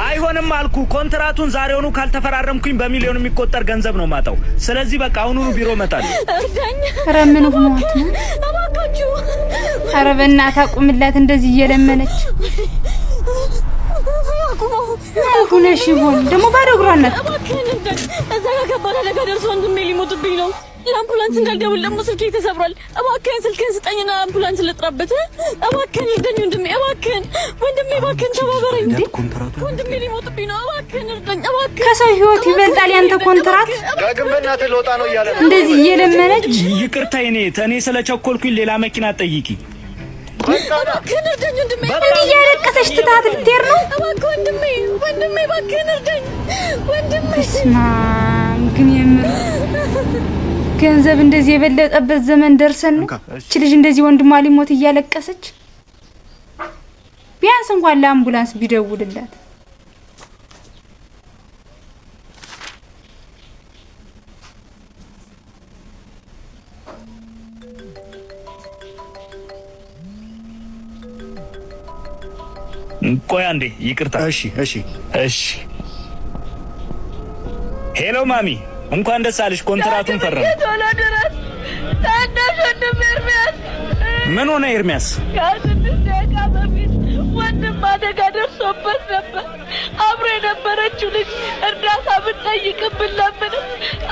አይሆንም አልኩ ኮንትራቱን ዛሬውኑ ካልተፈራረምኩኝ በሚሊዮን የሚቆጠር ገንዘብ ነው ማጣው ስለዚህ በቃ አሁኑኑ ቢሮ መጣለሁ ረምን ሆኖት ነው አባካችሁ ኧረ በእናትህ አቁምላት እንደዚህ እየለመነች አቁነሽ ይሆን ደሞ ባዶ እግሯን ናት እዛ ጋር ከባድ ነገር ደርሶ ወንድሜ ሊሞትብኝ ነው ለአምቡላንስ እንዳልደውል ደግሞ ስልኬ ተሰብሯል እባክህን ስልኬን ስጠኝና አምቡላንስ ልጥራበት እባክህን እርዳኝ ወንድሜ እባክህን ተባበረኝ ወንድሜ ሊሞትብኝ ነው እባክህን እርዳኝ እባክህን ከሰው ህይወት ይበልጣል ያንተ ኮንትራት ዳግም በእናትህ ልወጣ ነው እያለ ነው እንደዚህ እየለመነች ይቅርታ እኔ ስለቸኮልኩኝ ሌላ መኪና ጠይቂ እባክህን እርዳኝ ወንድሜ እያለቀሰች ትታት ልትሄድ ነው እባክህ ወንድሜ እባክህን እርዳኝ ወንድሜ እስማ ግን የምር ገንዘብ እንደዚህ የበለጠበት ዘመን ደርሰን ነው እቺ ልጅ እንደዚህ ወንድሟ ሊሞት እያለቀሰች ቢያንስ እንኳን ለአምቡላንስ ቢደውልላት ቆይ አንዴ ይቅርታ እሺ ሄሎ ማሚ እንኳን ደስ አለሽ ኮንትራቱን ፈረም ምን ሆነ ኤርሚያስ ወንድም አደጋ ደርሶበት ነበር አብሮ የነበረችው ልጅ እርዳታ ብትጠይቅብን ለምን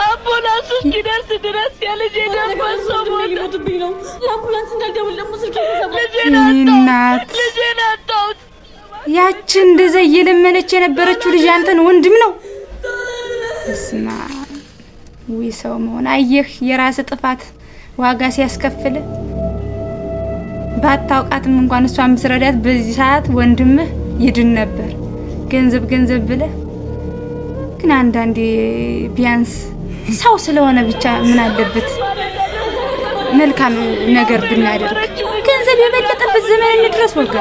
አምቡላንሱ እስኪደርስ ድረስ የልጄ ደም ፈሶ ሞትብኝ ነው ለአምቡላንስ እንዳልደውል ደግሞ ስልኬ ተሰብሯል ልጄን አጣሁት ያቺ እንደዛ እየለመነች የነበረችው ልጅ አንተን ወንድም ነው እስማ ወይ ሰው መሆን አየህ የራስ ጥፋት ዋጋ ሲያስከፍል ባታውቃትም እንኳን እሷን ብትረዳት በዚህ ሰዓት ወንድምህ ይድን ነበር ገንዘብ ብለህ ግን አንዳንዴ ቢያንስ ሰው ስለሆነ ብቻ ምን አለበት መልካም ነገር ብናደርግ ገንዘብ የበለጠበት ዘመን እንድረስ ወጋ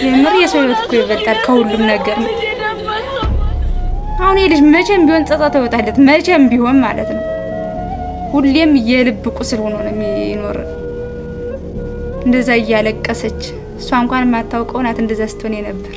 የምር የሰው ህይወት እኮ ይበልጣል ከሁሉም ነገር ነው አሁን የልጅ መቼም ቢሆን ጸጸት ይወጣለት መቼም ቢሆን ማለት ነው ሁሌም የልብ ቁስል ሆኖ ነው የሚኖር እንደዛ እያለቀሰች እሷ እንኳን ማታውቀው ናት እንደዛ ስትሆን ነበር